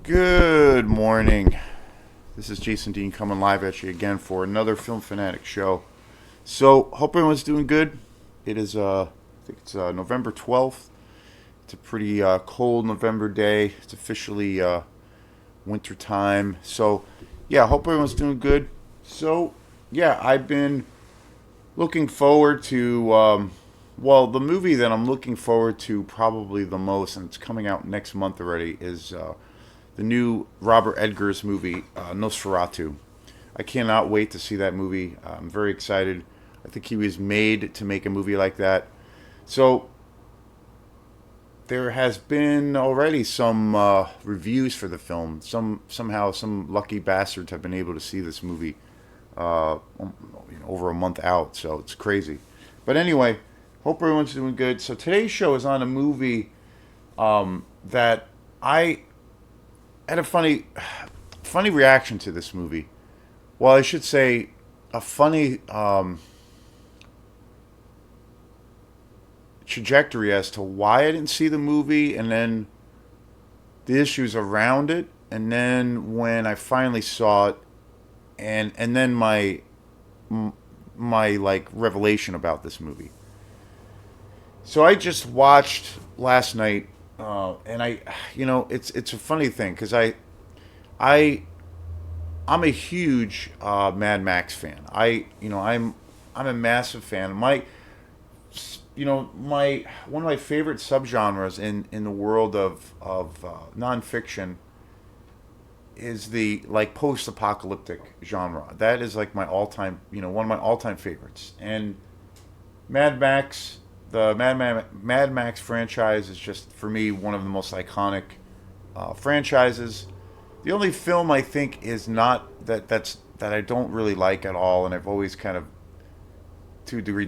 Good morning. This is Jason Dean coming live at you again for another Film Fanatic show. So, hope everyone's doing good. It is, I think it's November 12th. It's a pretty cold November day. It's officially winter time. So, yeah, hope everyone's doing good. So, yeah, I've been looking forward to, the movie that I'm looking forward to probably the most, and it's coming out next month already, is the new Robert Edgers movie, Nosferatu. I cannot wait to see that movie. I'm very excited. I think he was made to make a movie like that. So there has been already some reviews for the film. Somehow some lucky bastards have been able to see this movie over a month out. So it's crazy. But anyway, hope everyone's doing good. So today's show is on a movie that I had a funny reaction to this movie. Well, I should say a funny trajectory as to why I didn't see the movie, and then the issues around it, and then when I finally saw it, and then my like revelation about this movie. So I just watched last night, and it's a funny thing because I I'm a huge Mad Max fan. I'm a massive fan. My one of my favorite subgenres in the world of nonfiction is the like post apocalyptic genre. That is like my all time one of my all time favorites. And Mad Max, the Mad Max franchise is just for me one of the most iconic franchises. The only film I think is not that I don't really like at all, and I've always kind of to a degree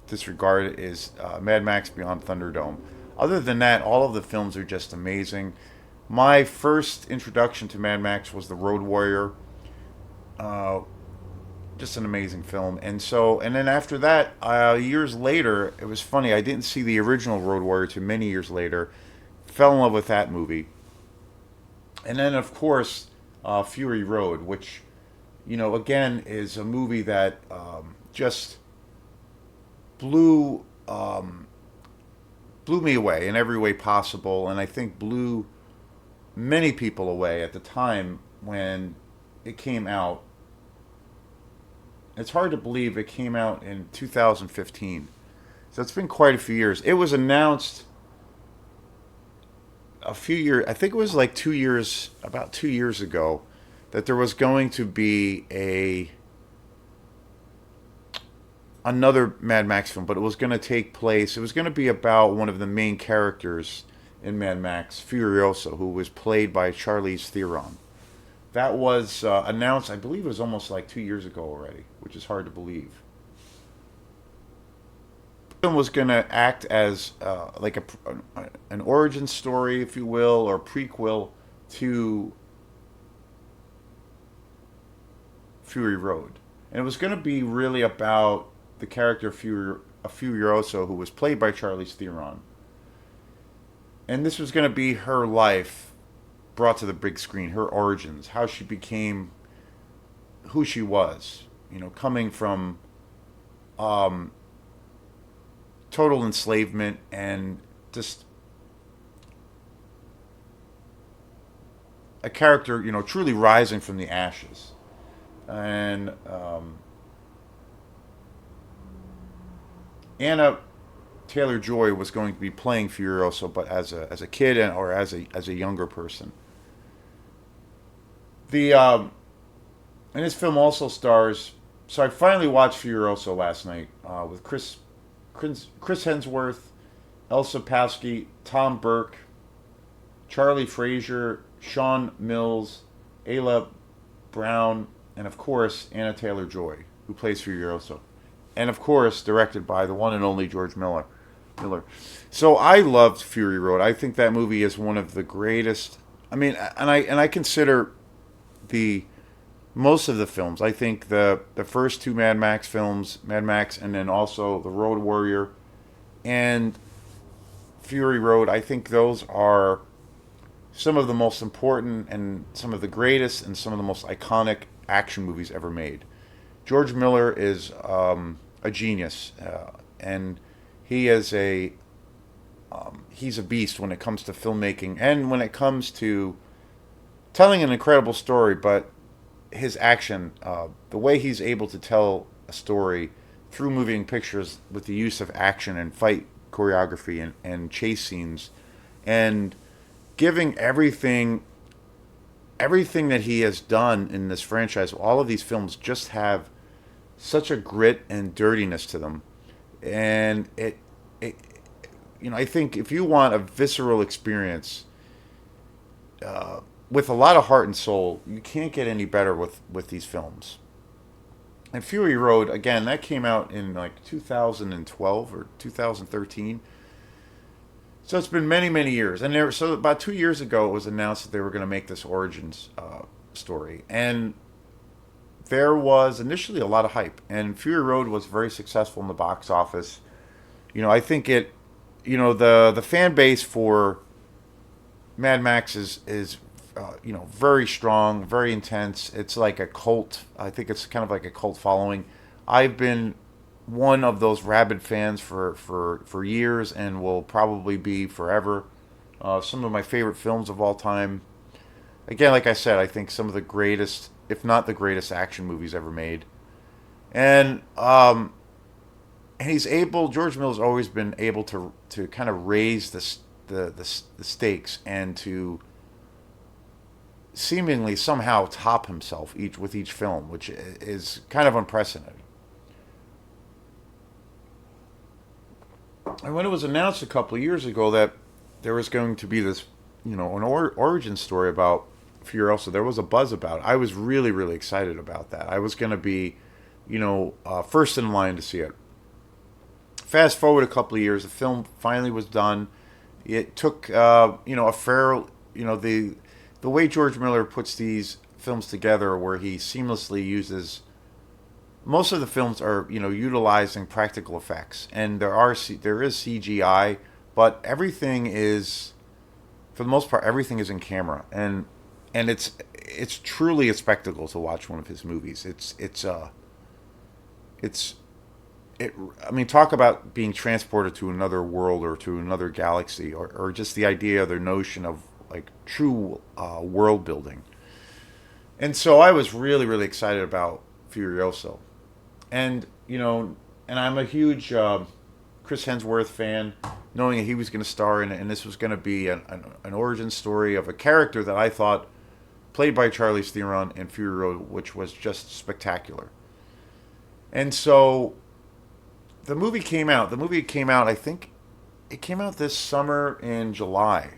disregard it, is Mad Max Beyond Thunderdome. Other than that, all of the films are just amazing. My first introduction to Mad Max was The Road Warrior. Uh, just an amazing film. And then after that, years later, it was funny. I didn't see the original Road Warrior till many years later. Fell in love with that movie. And then, of course, Fury Road, which, again, is a movie that just blew blew me away in every way possible, and I think blew many people away at the time when it came out. It's hard to believe it came out in 2015, so it's been quite a few years. It was announced a few years, I think it was like 2 years, about 2 years ago, that there was going to be a another Mad Max film, but it was going to take place. It was going to be about one of the main characters in Mad Max, Furiosa, who was played by Charlize Theron. That was announced, I believe it was almost like 2 years ago already, which is hard to believe. The film was going to act as an origin story, if you will, or prequel to Fury Road. And it was going to be really about the character Furiosa, who was played by Charlize Theron. And this was going to be her life brought to the big screen, her origins, how she became who she was, coming from um, total enslavement and just a character, truly rising from the ashes. And Anna Taylor Joy was going to be playing Furiosa, but as a kid or as a younger person. The And this film also stars. So I finally watched Furiosa last night with Chris Hemsworth, Elsa Pasky, Tom Burke, Charlie Frazier, Sean Mills, Ayla Brown, and of course Anna Taylor Joy, who plays Furiosa, and of course directed by the one and only George Miller. So I loved Fury Road. I think that movie is one of the greatest. I mean, and I consider the most of the films. I think the first two Mad Max films, Mad Max, and then also the Road Warrior and Fury Road. I think those are some of the most important and some of the greatest and some of the most iconic action movies ever made. George Miller is a genius, and he is a he's a beast when it comes to filmmaking and when it comes to telling an incredible story. But his action, the way he's able to tell a story through moving pictures with the use of action and fight choreography and chase scenes, and giving everything that he has done in this franchise, all of these films just have such a grit and dirtiness to them, and it I think if you want a visceral experience with a lot of heart and soul, you can't get any better with these films. And Fury Road, again, that came out in like 2012 or 2013. So it's been many, many years. And so about 2 years ago, it was announced that they were going to make this origins story. And there was initially a lot of hype. And Fury Road was very successful in the box office. I think the fan base for Mad Max is very strong, very intense. It's like a cult. I think it's kind of like a cult following. I've been one of those rabid fans for years and will probably be forever. Some of my favorite films of all time. Again, like I said, I think some of the greatest, if not the greatest, action movies ever made. And George Miller's always been able to kind of raise the stakes and to seemingly somehow top himself each film, which is kind of unprecedented. And when it was announced a couple of years ago that there was going to be this, an origin story about Furiosa, there was a buzz about it. I was really, really excited about that. I was going to be, first in line to see it. Fast forward a couple of years, the film finally was done. It took, a fair, the way George Miller puts these films together, where he seamlessly uses most of the films are utilizing practical effects, and there is CGI, but everything is, for the most part, everything is in camera, and it's truly a spectacle to watch one of his movies. It's I mean, talk about being transported to another world or to another galaxy, or just the idea, the notion of like true world building. And so I was really, really excited about Furioso. And, and I'm a huge Chris Hemsworth fan, knowing that he was going to star in it, and this was going to be an origin story of a character that I thought, played by Charlize Theron in Fury Road, which was just spectacular. And so the movie came out. The movie came out, I think, it came out this summer in July.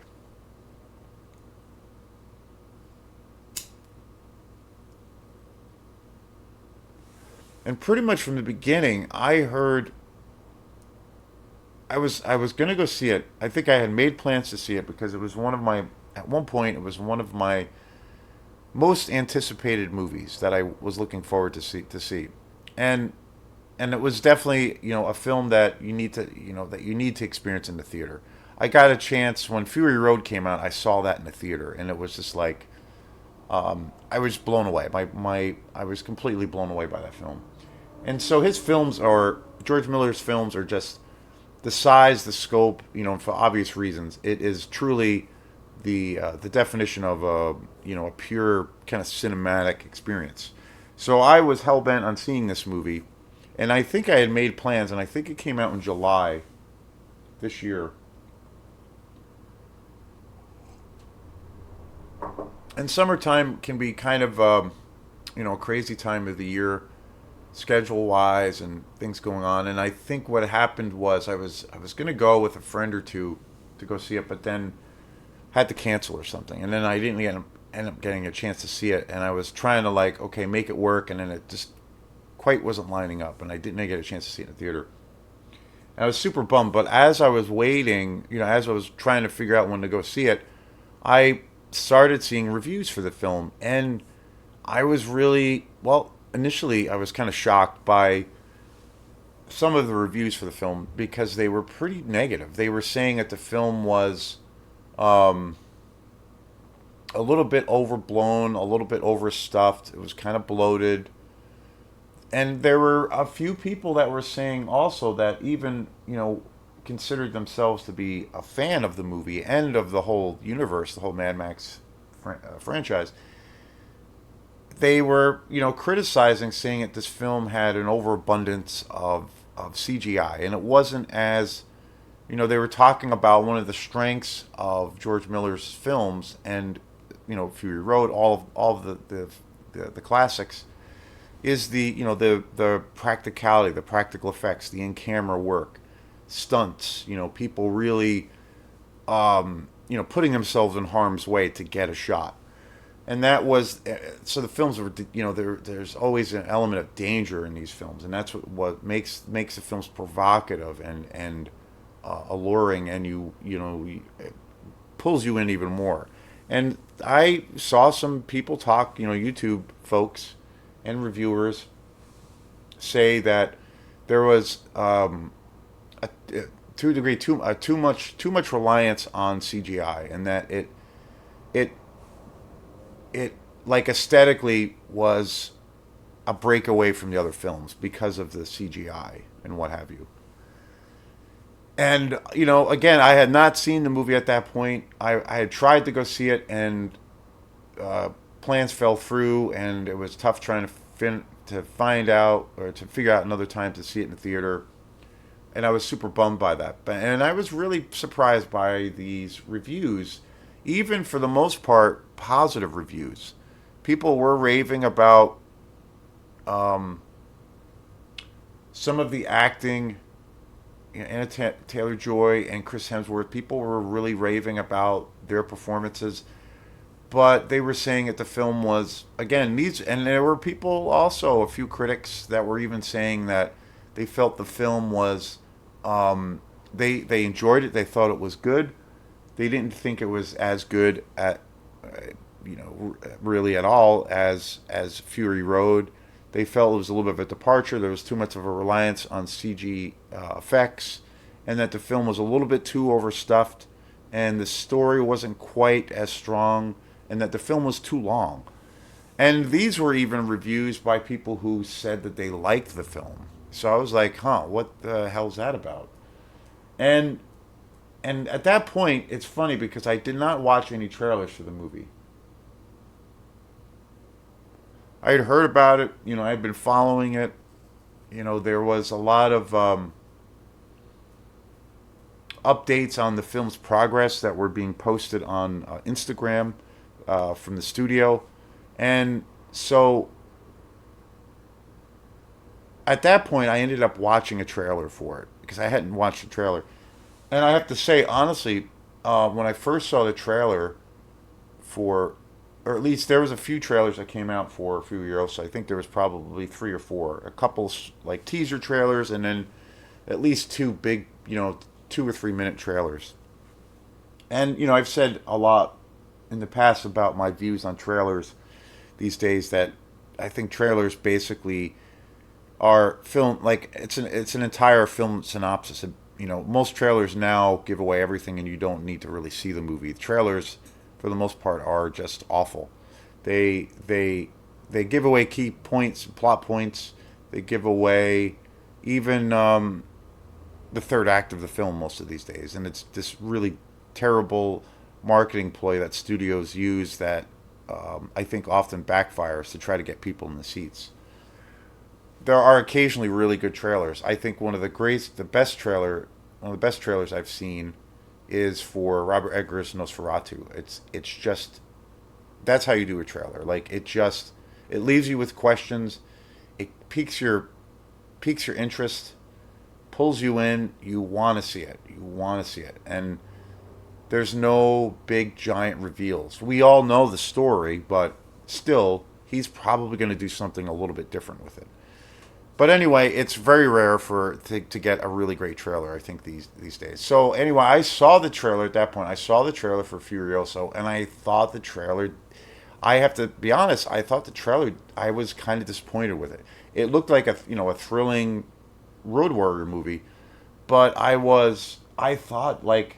And pretty much from the beginning, I was gonna go see it. I think I had made plans to see it because it was one of my at one point it was one of my most anticipated movies that I was looking forward to see. And and it was definitely, a film that you need to experience in the theater. I got a chance when Fury Road came out. I saw that in the theater, and it was just like I was blown away. I was completely blown away by that film. And so George Miller's films are just the size, the scope, for obvious reasons. It is truly the definition of a pure kind of cinematic experience. So I was hell bent on seeing this movie, and I think I had made plans, and I think it came out in July this year. And summertime can be kind of a crazy time of the year, schedule wise, and things going on. And I think what happened was I was gonna go with a friend or two to go see it, but then had to cancel or something, and then I didn't end up getting a chance to see it. And I was trying to, like, okay, make it work, and then it just quite wasn't lining up, and I didn't get a chance to see it in the theater. And I was super bummed. But as I was waiting, as I was trying to figure out when to go see it, I started seeing reviews for the film, and I was really, well, initially I was kind of shocked by some of the reviews for the film because they were pretty negative. They were saying that the film was a little bit overblown, a little bit overstuffed. It was kind of bloated. And there were a few people that were saying also that even, considered themselves to be a fan of the movie and of the whole universe, the whole Mad Max franchise. They were, criticizing, saying that this film had an overabundance of CGI. And it wasn't as, they were talking about one of the strengths of George Miller's films and, Fury Road, all of the classics is the practicality, the practical effects, the in camera work, stunts. People really putting themselves in harm's way to get a shot, and that was so the films were there's always an element of danger in these films, and that's what makes the films provocative and alluring, and it pulls you in even more. And I saw some people talk, YouTube folks and reviewers say that there was to a degree too much reliance on CGI, and that it it like aesthetically was a breakaway from the other films because of the CGI and what have you. And again, I had not seen the movie at that point. I had tried to go see it, and uh, plans fell through, and it was tough trying to find out or to figure out another time to see it in the theater. And I was super bummed by that. And I was really surprised by these reviews, even for the most part, positive reviews. People were raving about um, some of the acting. Anna Taylor Joy and Chris Hemsworth. People were really raving about their performances, but they were saying that the film was again these, and there were people also, a few critics that were even saying that they felt the film was they enjoyed it, they thought it was good, they didn't think it was as good at really at all as Fury Road. They felt it was a little bit of a departure. There was too much of a reliance on CG effects, and that the film was a little bit too overstuffed, and the story wasn't quite as strong, and that the film was too long. And these were even reviews by people who said that they liked the film. So I was like, huh, what the hell's that about? And and at that point, it's funny because I did not watch any trailers for the movie. I had heard about it, I had been following it. There was a lot of updates on the film's progress that were being posted on Instagram from the studio. And so at that point, I ended up watching a trailer for it because I hadn't watched the trailer. And I have to say, honestly, when I first saw the trailer for, or at least there was a few trailers that came out for Furiosa. I think there was probably three or four, a couple like teaser trailers, and then at least two big, 2 or 3 minute trailers. And I've said a lot in the past about my views on trailers these days, that I think trailers basically are film, like it's an entire film synopsis. Most trailers now give away everything, and you don't need to really see the movie. The trailers, for the most part, are just awful. They give away key points, plot points. They give away even the third act of the film most of these days, and it's this really terrible marketing ploy that studios use that I think often backfires to try to get people in the seats. There are occasionally really good trailers. I think one of the best trailers I've seen is for Robert Eggers' Nosferatu. It's just that's how you do a trailer. Like it leaves you with questions. It piques your interest, pulls you in. You want to see it. You want to see it, and there's no big giant reveals. We all know the story, but still, he's probably going to do something a little bit different with it. But anyway, it's very rare to get a really great trailer, I think, these days. So anyway, I saw the trailer at that point. I saw the trailer for Furioso, and I thought the trailer. I have to be honest. I thought the trailer. I was kind of disappointed with it. It looked like a thrilling road warrior movie, but I thought like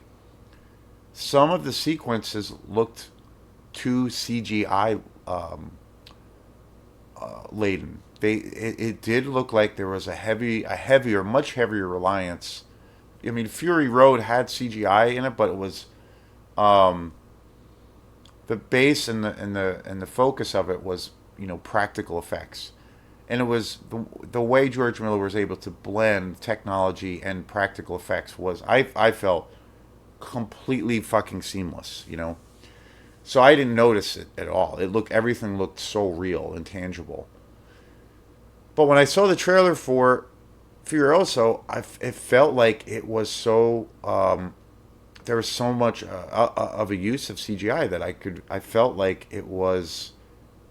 some of the sequences looked too CGI laden. It did look like there was a heavier, much heavier reliance. I mean, Fury Road had CGI in it, but it was um, the base and the focus of it was, practical effects, and it was the way George Miller was able to blend technology and practical effects was, I felt, completely fucking seamless. So I didn't notice it at all. Everything looked so real and tangible. But when I saw the trailer for Furiosa, it felt like it was so there was so much of a use of CGI that I felt like it was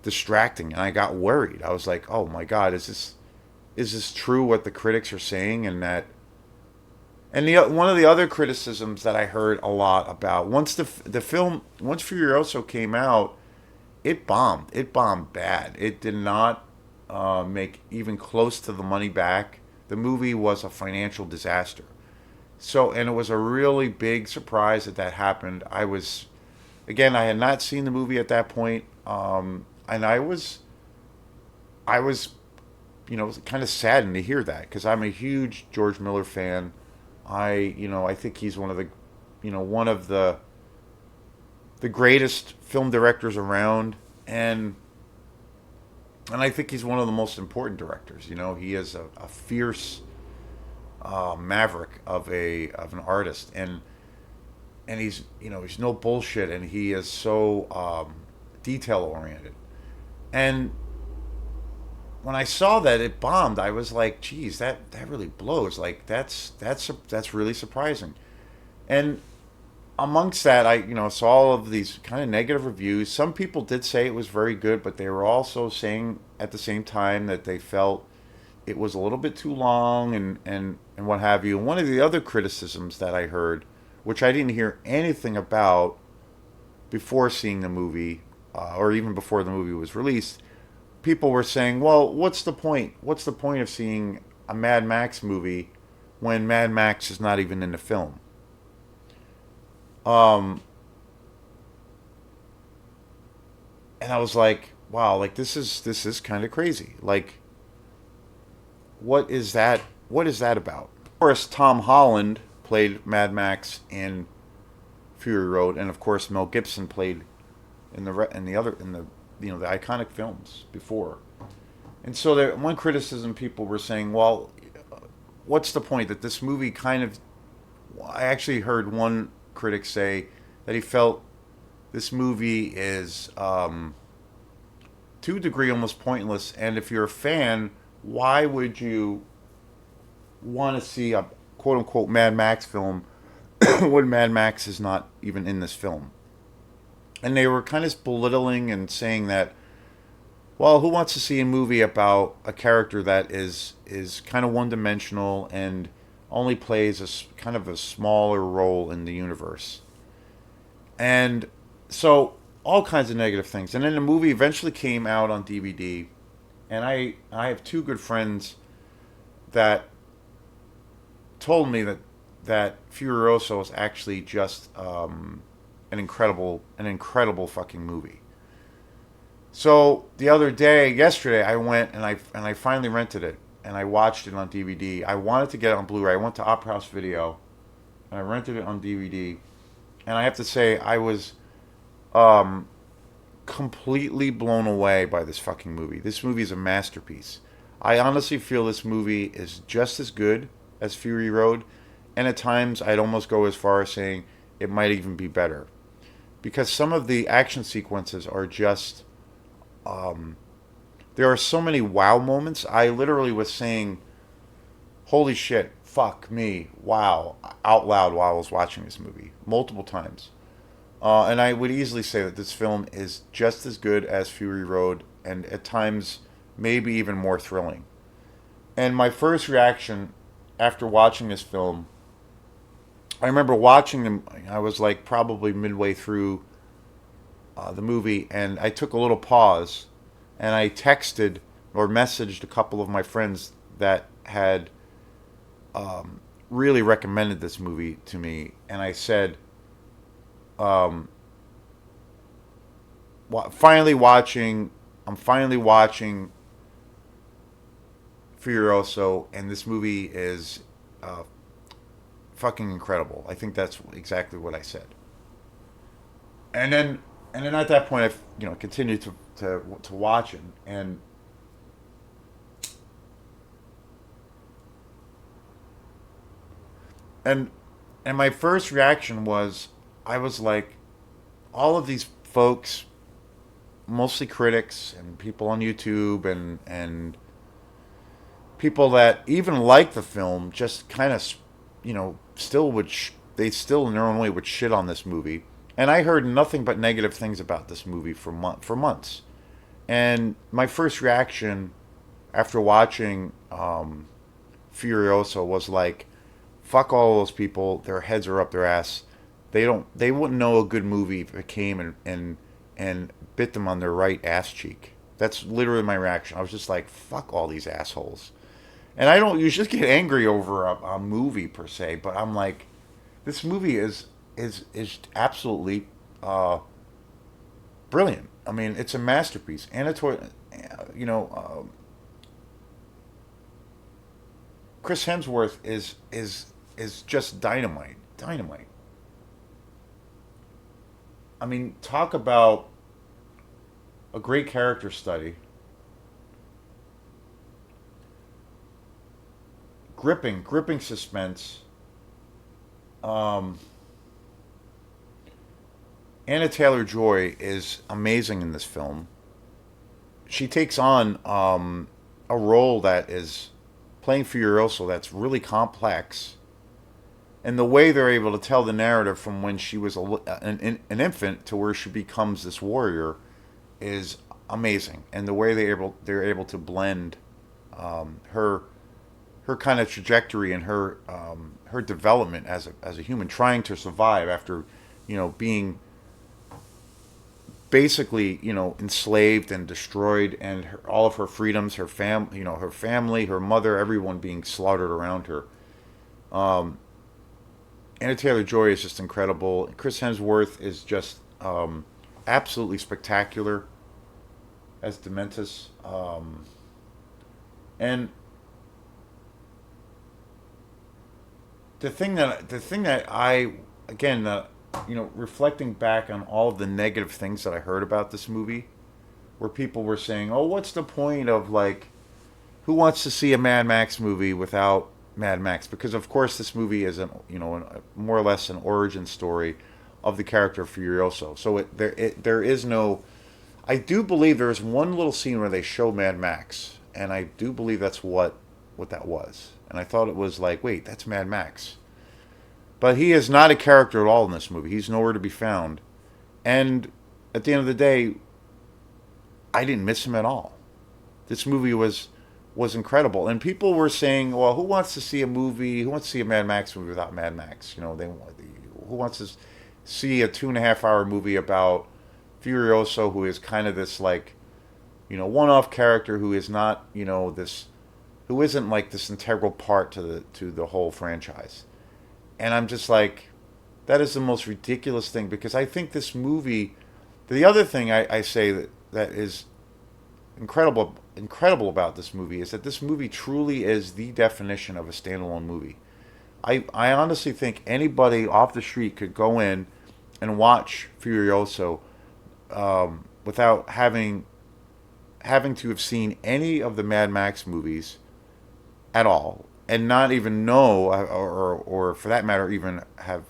distracting, and I got worried. I was like, oh my god, is this true what the critics are saying? And the one of the other criticisms that I heard a lot about, once Furiosa came out, it bombed. It bombed bad. It did not make even close to the money back. The movie was a financial disaster. So, and it was a really big surprise that happened. Again, I had not seen the movie at that point, and I was, kind of saddened to hear that because I'm a huge George Miller fan. I think he's one of the greatest film directors around, and I think he's one of the most important directors. He is a fierce maverick of an artist, and he's no bullshit, and he is so detail oriented. And when I saw that it bombed, I was like, geez, that really blows. Like that's really surprising. And amongst that, I saw all of these kind of negative reviews. Some people did say it was very good, but they were also saying at the same time that they felt it was a little bit too long and what have you. And one of the other criticisms that I heard, which I didn't hear anything about before seeing the movie, or even before the movie was released, people were saying, well, what's the point? What's the point of seeing a Mad Max movie when Mad Max is not even in the film? Um, and I was like, wow, like this is kind of crazy. Like, what is that? What is that about? Of course, Tom Holland played Mad Max in Fury Road, and of course, Mel Gibson played in the iconic films before. And so one criticism people were saying, well, what's the point that this movie kind of? I actually heard one critic say that he felt this movie is to a degree almost pointless, and if you're a fan, why would you want to see a quote unquote Mad Max film when Mad Max is not even in this film? And they were kind of belittling and saying that, well, who wants to see a movie about a character that is kind of one dimensional and only plays kind of a smaller role in the universe? And so all kinds of negative things. And then the movie eventually came out on DVD, and I have two good friends that told me that Furiosa was actually just an incredible fucking movie. So the other day, yesterday, I went and I finally rented it and I watched it on DVD. I wanted to get it on Blu-ray. I went to Opera House Video and I rented it on DVD. And I have to say, I was um, completely blown away by this fucking movie. This movie is a masterpiece. I honestly feel this movie is just as good as Fury Road, and at times I'd almost go as far as saying it might even be better because some of the action sequences are just there are so many wow moments. I literally was saying, "Holy shit, fuck me, wow," out loud while I was watching this movie multiple times. And I would easily say that this film is just as good as Fury Road, and at times maybe even more thrilling. And my first reaction after watching this film, I remember watching them. I was like probably midway through the movie, and I took a little pause, and I texted or messaged a couple of my friends that had really recommended this movie to me, and I said, um, finally watching. I'm finally watching Furiosa, and this movie is uh, fucking incredible. I think that's exactly what I said. And then, at that point, I continued to watch it, and and my first reaction was, I was like, all of these folks, mostly critics and people on YouTube and people that even like the film, just kind of, still they still in their own way would shit on this movie. And I heard nothing but negative things about this movie for months. And my first reaction after watching Furiosa was like, fuck all those people. Their heads are up their ass. They wouldn't know a good movie if it came and bit them on their right ass cheek. That's literally my reaction. I was just like, fuck all these assholes. And I don't usually get angry over a movie per se, but I'm like, this movie is absolutely uh, brilliant. I mean, it's a masterpiece. You know, Chris Hemsworth is just dynamite, dynamite. I mean, talk about a great character study, gripping suspense. Um, Anna Taylor Joy is amazing in this film. She takes on a role that is playing Furiosa that's really complex, and the way they're able to tell the narrative from when she was an infant to where she becomes this warrior is amazing, and the way they're able to blend her kind of trajectory and her development as a human trying to survive after being basically enslaved and destroyed, and all of her freedoms, her family, her mother, everyone being slaughtered around her. um, Anna Taylor Joy is just incredible. Chris Hemsworth is just absolutely spectacular as Dementus. And the thing that I, again, reflecting back on all of the negative things that I heard about this movie, where people were saying, "Oh, what's the point of, like, who wants to see a Mad Max movie without Mad Max?" Because of course this movie is more or less an origin story of the character of Furioso. So there is no. I do believe there is one little scene where they show Mad Max, and I do believe that's what that was. And I thought it was like, wait, that's Mad Max. But he is not a character at all in this movie. He's nowhere to be found. And at the end of the day, I didn't miss him at all. This movie was incredible. And people were saying, "Well, who wants to see a movie? Who wants to see a Mad Max movie without Mad Max? Who wants to see a 2.5 hour movie about Furioso, who is kind of this, like, one-off character who is not this, who isn't like this integral part to the whole franchise?" And I'm just like, that is the most ridiculous thing, because I think this movie. The other thing I say that is incredible about this movie is that this movie truly is the definition of a standalone movie. I honestly think anybody off the street could go in and watch Furioso without having to have seen any of the Mad Max movies at all, and not even know, or for that matter, even have.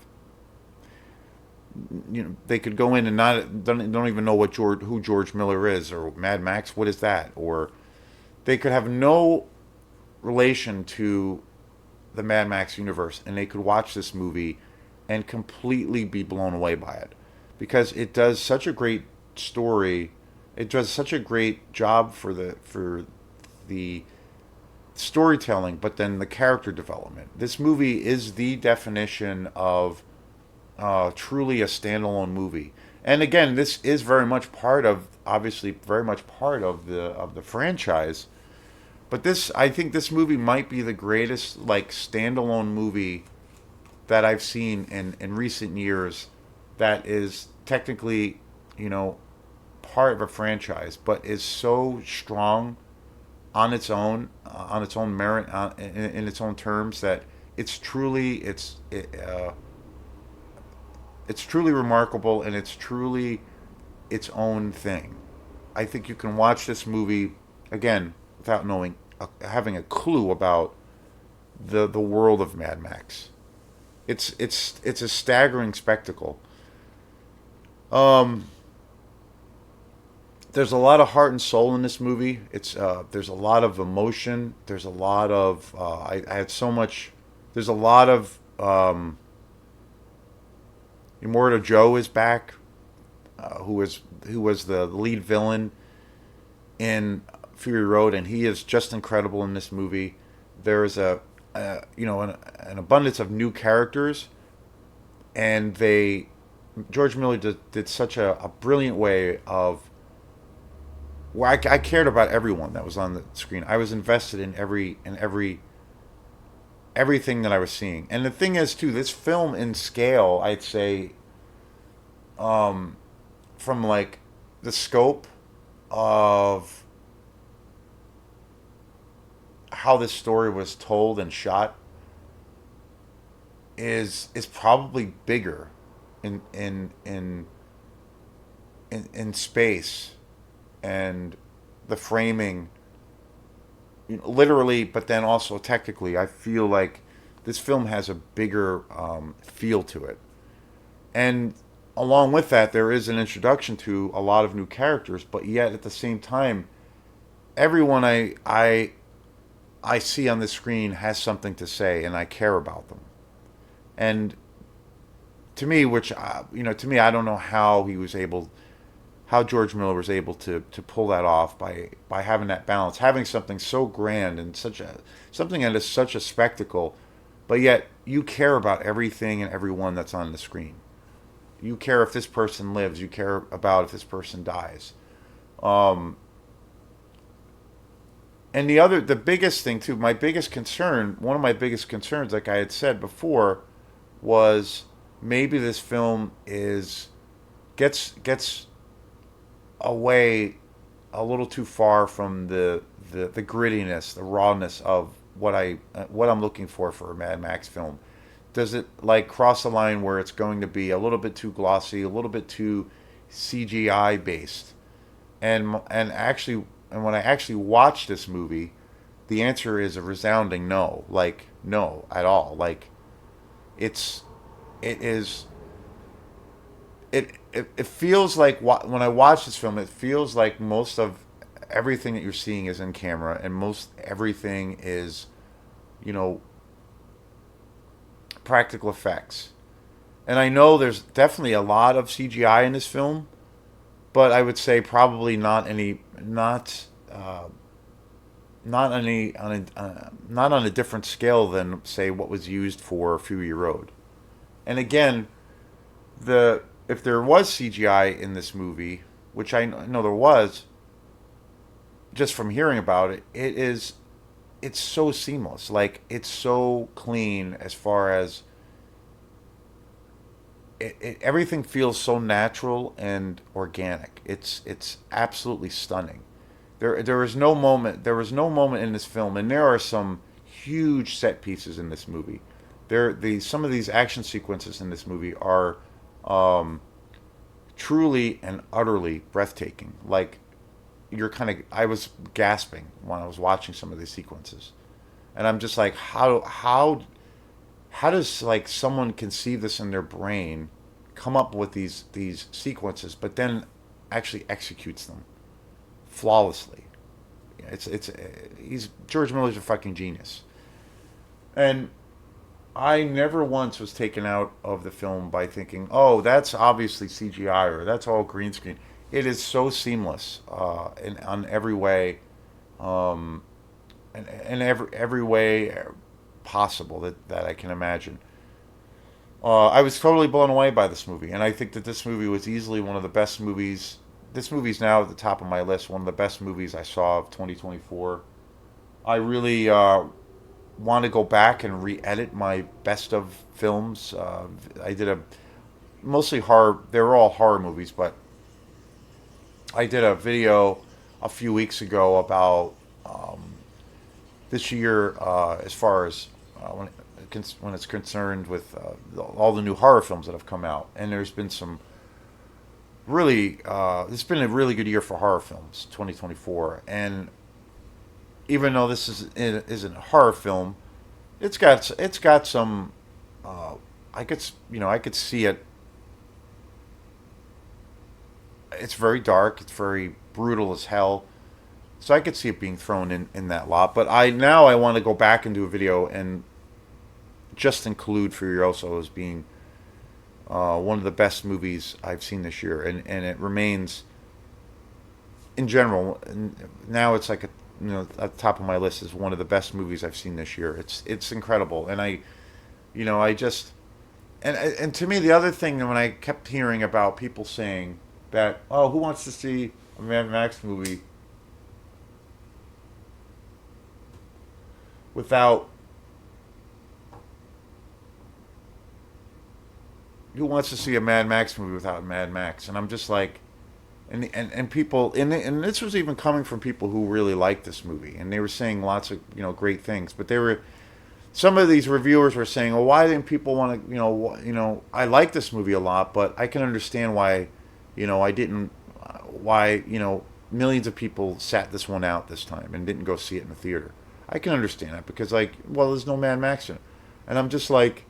They could go in and don't even know who George Miller is, or Mad Max, what is that, or they could have no relation to the Mad Max universe, and they could watch this movie and completely be blown away by it, because it does such a great story. It does such a great job for the storytelling, but then the character development. This movie is the definition of truly a standalone movie. And again, this is very much part of, obviously, very much part of the franchise. But I think this movie might be the greatest, like, standalone movie that I've seen in recent years. That is technically, you know, part of a franchise, but is so strong on its own merit, in its own terms, that it's truly it's truly remarkable, and it's truly its own thing. I think you can watch this movie again without knowing, having a clue about the world of Mad Max. It's a staggering spectacle. Um, there's a lot of heart and soul in this movie. It's there's a lot of emotion. There's a lot of I had so much. There's a lot of Immortal Joe is back, who was the lead villain in Fury Road, and he is just incredible in this movie. There's an abundance of new characters, and George Miller did such a brilliant way of where I cared about everyone that was on the screen. I was invested in everything that I was seeing. And the thing is, too, this film in scale, I'd say, from like the scope of how this story was told and shot, is probably bigger in in in in space, and the framing, literally, but then also technically. I feel like this film has a bigger feel to it, and along with that, there is an introduction to a lot of new characters. But yet, at the same time, everyone I see on the screen has something to say, and I care about them. And to me, to me, I don't know how George Miller was able to pull that off by having that balance, having something so grand and something that is such a spectacle, but yet you care about everything and everyone that's on the screen. You care if this person lives. You care about if this person dies. Um, and the biggest thing too, one of my biggest concerns, like I had said before, was maybe this film is gets away a little too far from the grittiness, the rawness of what I'm looking for a Mad Max film. Does it like cross a line where it's going to be a little bit too glossy, a little bit too CGI based? And when I actually watch this movie, the answer is a resounding no. Like, no at all. Like, it's it is it feels like, when I watch this film, it feels like most of everything that you're seeing is in camera, and most everything is, you know, practical effects. And I know there's definitely a lot of CGI in this film, but I would say probably not on a different scale than, say, what was used for Fury Road. And again, the if there was CGI in this movie, which I know there was, just from hearing about it, it's so seamless. Like, it's so clean, as far as everything feels so natural and organic. It's absolutely stunning. There was no moment in this film, and there are some huge set pieces in this movie. Some of these action sequences in this movie are um, truly and utterly breathtaking. Like, I was gasping when I was watching some of these sequences, and I'm just like, how does, like, someone conceive this in their brain, come up with these sequences, but then actually executes them flawlessly? It's he's George Miller's a fucking genius. And I never once was taken out of the film by thinking, "Oh, that's obviously CGI, or that's all green screen." It is so seamless, in on every way, um, and every way possible that I can imagine. I was totally blown away by this movie, and I think that this movie was easily one of the best movies. This movie's now at the top of my list. One of the best movies I saw of 2024. I really want to go back and re-edit my best of films. I did a mostly horror. They were all horror movies, but I did a video a few weeks ago about this year, as far as when it's concerned with all the new horror films that have come out, and there's been some really it's been a really good year for horror films, 2024. And even though this isn't a horror film, it's got some. I could I could see it. It's very dark. It's very brutal as hell. So I could see it being thrown in that lot. But I want to go back and do a video and just include Furiosa as being one of the best movies I've seen this year, and it remains in general. Now it's like at the top of my list is one of the best movies I've seen this year. It's incredible, and I just and to me the other thing when I kept hearing about people saying that, oh, who wants to see a Mad Max movie without who wants to see a Mad Max movie without Mad Max? And I'm just like, and people, and this was even coming from people who really liked this movie, and they were saying lots of great things, but they were some of these reviewers were saying, well, why didn't people want to, I like this movie a lot, but I can understand why, I didn't, why, millions of people sat this one out this time and didn't go see it in the theater. I can understand that because, like, well, there's no Mad Max in it, and I'm just like,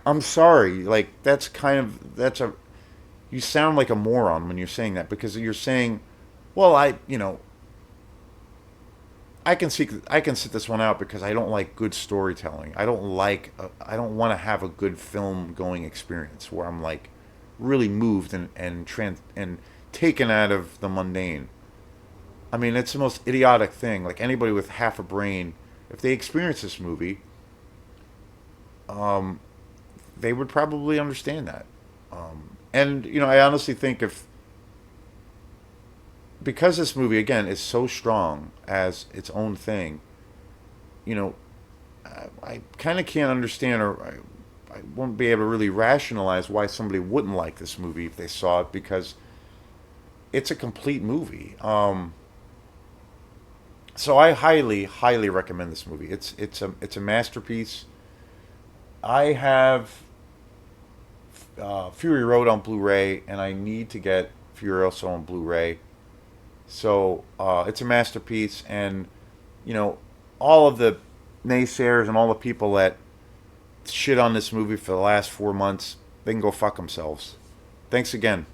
I'm sorry, like that's a you sound like a moron when you're saying that because you're saying, well, I can sit this one out because I don't like good storytelling. I don't want to have a good film going experience where I'm like really moved and taken out of the mundane. I mean, it's the most idiotic thing. Like anybody with half a brain, if they experience this movie, they would probably understand that. And I honestly think if because this movie again is so strong as its own thing, you know, I kind of can't understand or I won't be able to really rationalize why somebody wouldn't like this movie if they saw it because it's a complete movie. So I highly, highly recommend this movie. It's a masterpiece. I have Fury Road on Blu-ray, and I need to get Furiosa on Blu-ray. So it's a masterpiece, and you know, all of the naysayers and all the people that shit on this movie for the last 4 months, they can go fuck themselves. Thanks again.